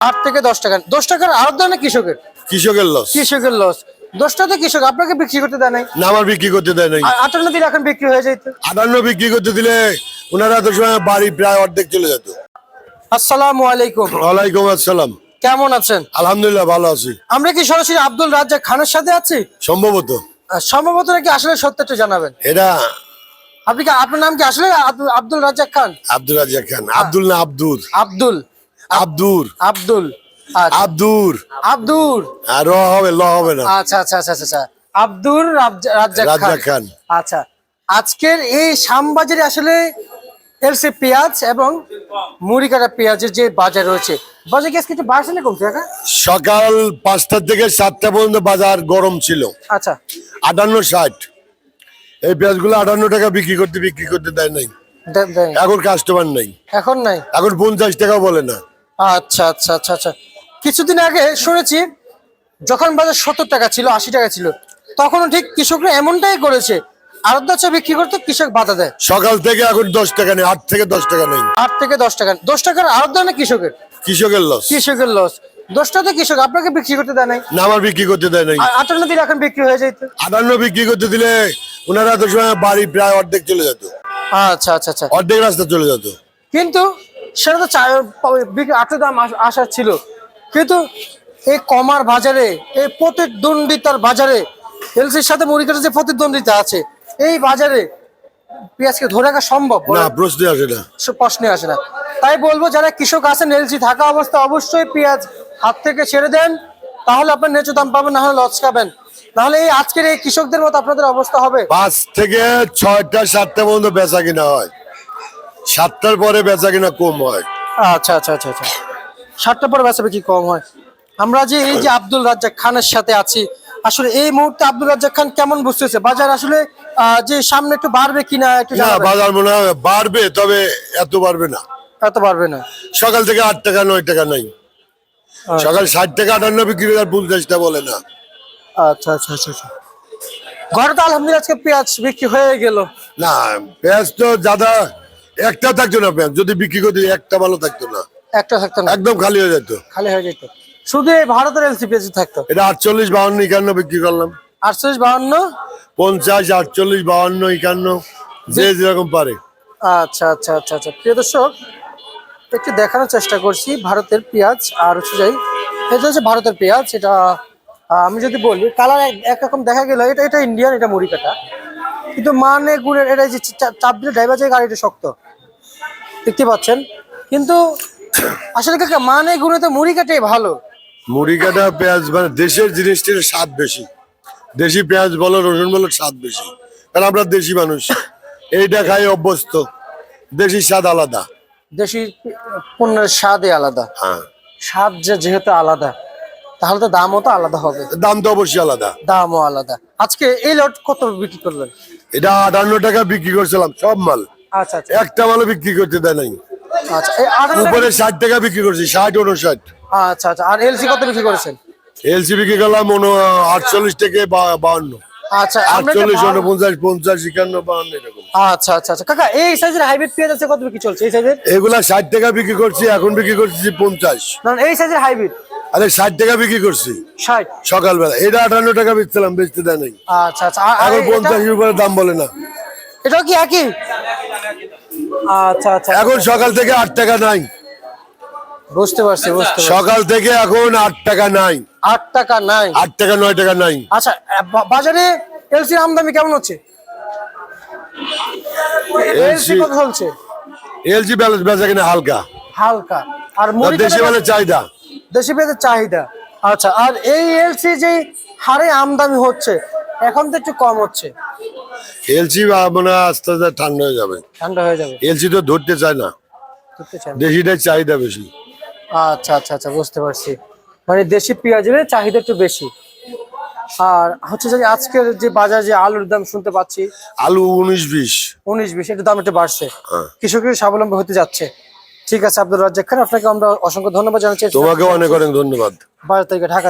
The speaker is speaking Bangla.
8 থেকে 10 টাকা। 10 টাকার আড়ত দেয় না কৃষকের? কৃষকের লস। কৃষকের লস। 10 টাকা কৃষক আপনাকে বিক্রি করতে দেয় নাই? না, আমার বিক্রি করতে দেয় নাই। 58 দিন এখন বিক্রি হয়ে যাইতো। 58 বিক্রি করতে দিলে ওনারা তো সময় বাড়ি প্রায় অর্ধেক চলে যেত। আসসালামু আলাইকুম। ওয়ালাইকুম আসসালাম। কেমন আছেন? আলহামদুলিল্লাহ ভালো আছি। আমরা কি সরাসরি আব্দুল রাজ্জাক খানের সাথে আছি? সম্ভবত। সম্ভবত নাকি আসলে সত্যটা জানাবেন? এটা আপনার নাম কি আসলে আব্দুল রাজ্জাক খান? আব্দুল রাজ্জাক খান। আব্দুল না আব্দুর। আব্দুল। আব্দুর। আব্দুল। আচ্ছা। আব্দুর। আব্দুর। আর হবে ল হবে না। আচ্ছা আচ্ছা আচ্ছা আচ্ছা। আব্দুল রাজ্জাক রাজ্জাক খান। আচ্ছা। আজকের এই শ্যামবাজারে আসলে এলসি পেঁয়াজ এবং মুড়িকাটা পেঁয়াজের যে বাজার রয়েছে, বাজার কি আজকে একটু বাড়ছে না কমছে? সকাল 5টা থেকে 7টা পর্যন্ত বাজার গরম ছিল। আচ্ছা। 58-60 এই পেঁয়াজগুলো 58 টাকা বিক্রি করতে দেয় নাই। এখন কাস্টমার নাই। এখন নাই। এখন 50 টাকা বলে না। আচ্ছা আচ্ছা আচ্ছা আচ্ছা। কিছুদিন আগে শুনেছি যখন বাজার 70 টাকা ছিল, 80 টাকা ছিল, তখনও ঠিক কৃষকরা এমনটাই করেছে, আড়তদার বিক্রি করতে কৃষক বাধা দেয়। সকাল থেকে এখন 10 টাকা নেই, 8 থেকে 10 টাকা নেই। 8 থেকে 10 টাকা। 10 টাকার আড়ত দেয় না কৃষকের? কৃষকের লস। কৃষকের লস। 10 টাকা কৃষক আপনাকে বিক্রি করতে দেয় নাই? না, আমার বিক্রি করতে দেয় নাই। 58 দিন এখন বিক্রি হয়ে যাইতো। 58 বিক্রি করতে দিলে ওনারা তো সময় বাড়ি প্রায় অর্ধেক চলে যেত। আচ্ছা আচ্ছা আচ্ছা। অর্ধেক রাস্তা চলে যেত। কিন্তু সেটা তো 8 দাম আসার ছিল, কিন্তু এই কমার বাজারে, এই প্রতিদ্বন্দ্বিতার বাজারে, এলসির সাথে মুড়িকাটার যে প্রতিদ্বন্দ্বিতা আছে, এই বাজারে পেঁয়াজকে ধরে রাখা সম্ভব না, প্রশ্নই আসে না। প্রশ্নে আসে না। তাই বলবো যারা কৃষক আছেন এলসি থাকা অবস্থা অবশ্যই পেঁয়াজ হাত থেকে ছেড়ে দেন, তাহলে আপনার ন্যায্য দাম পাবেন, না হলে লস খাবেন। নাহলে এই আজকের এই কৃষকদের মতো আপনাদের অবস্থা হবে। 5 থেকে 6টা 7টা পর্যন্ত বেচা কিনা হয়, 7টার পরে বেচা কিনা কম হয়। আচ্ছা আচ্ছা আচ্ছা আচ্ছা। 7টার পরে বেচা বিক্রি কম হয়। আমরা যে এই যে আব্দুল রাজ্জাক খানের সাথে আছি, আসলে এই মুহূর্তে আব্দুল রাজ্জাক খান কেমন বুঝতেছে বাজার আসলে যে সামনে একটু বাড়বে কিনা একটু না, বাজার মনে হয় বাড়বে, তবে এত বাড়বে না। এত বাড়বে না। সকাল থেকে 8 টাকা 9 টাকা নাই। সকাল 60 টাকা 58 বিক্রি করে 50টা বলে না। আচ্ছা আচ্ছা আচ্ছা আচ্ছা। ঘরে তো আলহামদুলিল্লাহ আজকে পেঁয়াজ বিক্রি হয়ে গেল। না, পেঁয়াজ তো জাদা একটা থাকতো না। পেঁয়াজ যদি বিক্রি করতে একটা ভালো থাকতো না, একটা থাকতো না, একদম খালি হয়ে যেত। খালি হয়ে যেত। শুধু এই ভারতের এলসি পেঁয়াজ থাকতো। এটা 48 52 51 বিক্রি করলাম। 48 52 50 48 52 51 যে যেরকম পারে। আচ্ছা আচ্ছা আচ্ছা আচ্ছা। প্রিয় দর্শক, একটু দেখানোর চেষ্টা করছি ভারতের পেঁয়াজ। আর হচ্ছে যাই, এটা হচ্ছে ভারতের পেঁয়াজ। এটা আমি যদি বলি কালার একরকম দেখা গেল, এটা এটা ইন্ডিয়ান, এটা মুড়িকাটা, কিন্তু মানে গুড়ের এটা যে চাপ দিলে ড্রাইভার যায় গাড়িটা শক্ত, দেখতে পাচ্ছেন। কিন্তু আসলে কাকা মানে গুড়ে তো মুড়িকাটাই ভালো। মুড়ি কাটা পেঁয়াজ মানে দেশের জিনিসটির স্বাদ বেশি। দেশি পেঁয়াজ বলো রসুন বলো স্বাদ বেশি, কারণ আমরা দেশি মানুষ, এইটা খাই অভ্যস্ত। দেশি স্বাদ আলাদা। দেশি পণ্যের স্বাদই আলাদা। হ্যাঁ, স্বাদ যেহেতু আলাদা, তাহলে তো দামও তো আলাদা হবে। দাম তো অবশ্যই আলাদা। দামও আলাদা। আজকে এই লট কত বিক্রি করলেন? এটা 58 টাকা বিক্রি করছিলাম সব মাল। আচ্ছা আচ্ছা একটা মালও বিক্রি করতে দেয় নাই। আচ্ছা। এই 58 উপরে 60 টাকা বিক্রি করছি, 60 59। আচ্ছা আচ্ছা। আর এলসি কত বিক্রি করেছেন? এলসি বিক্রি করলাম 48 থেকে 52। আচ্ছা 48 49 50 51 52 এরকম। আচ্ছা আচ্ছা আচ্ছা। কাকা এই সাইজের হাইব্রিড পেঁয়াজ আছে কত বিক্রি চলছে? এই সাইজের এগুলা 60 টাকা বিক্রি করছি, এখন বিক্রি করছি 50। না, এই সাইজের হাইব্রিড আরে 60 টাকা বিক্রি করছি 60। সকালবেলা। এটা 58 টাকা বেচছিলাম, বেচতে দেয় নাই। আচ্ছা আচ্ছা। আর এখন 50 এর উপরে দাম বলে না। এটাও কি একই? আচ্ছা আচ্ছা। এখন সকাল থেকে 8 টাকা নাই। বুঝতে পারছি বুঝতে পারছি। সকাল থেকে এখন 8 টাকা নাই। 8 টাকা নাই। 8 টাকা 9 টাকা নাই। আচ্ছা, বাজারে এলসি আমদানি কেমন হচ্ছে? এলসি কত চলছে? এলজি ব্যালেন্স বেচা কিনা হালকা হালকা। আর দেশি মানে চাহিদা। দেশি পেঁয়াজের চাহিদা। আচ্ছা। আর এই এলসি যে হারে আমদানি হচ্ছে, এখন তো একটু কম হচ্ছে। এলসি মানে আস্তে আস্তে ঠান্ডা হয়ে যাবে। ঠান্ডা হয়ে যাবে। এলসি তো ধরতে চায় না, ধরতে চান? দেশিটাই চাহিদা বেশি। আচ্ছা আচ্ছা আচ্ছা, বুঝতে পারছি। মানে দেশি পেঁয়াজের চাহিদা একটু বেশি। আর হচ্ছে যে আজকের যে বাজার যে আলুর দাম শুনতে পাচ্ছি, আলু 19-20 19-20 একটু দাম একটু বাড়ছে। হ্যাঁ। কৃষকের স্বাবলম্বী হতে যাচ্ছে। ঠিক আছে আব্দুল রাজ্জাক খান, আপনাকে আমরা অসংখ্য ধন্যবাদ জানাচ্ছি। তোমাকেও অনেক অনেক ধন্যবাদ। 12 তারিখে ঢাকা।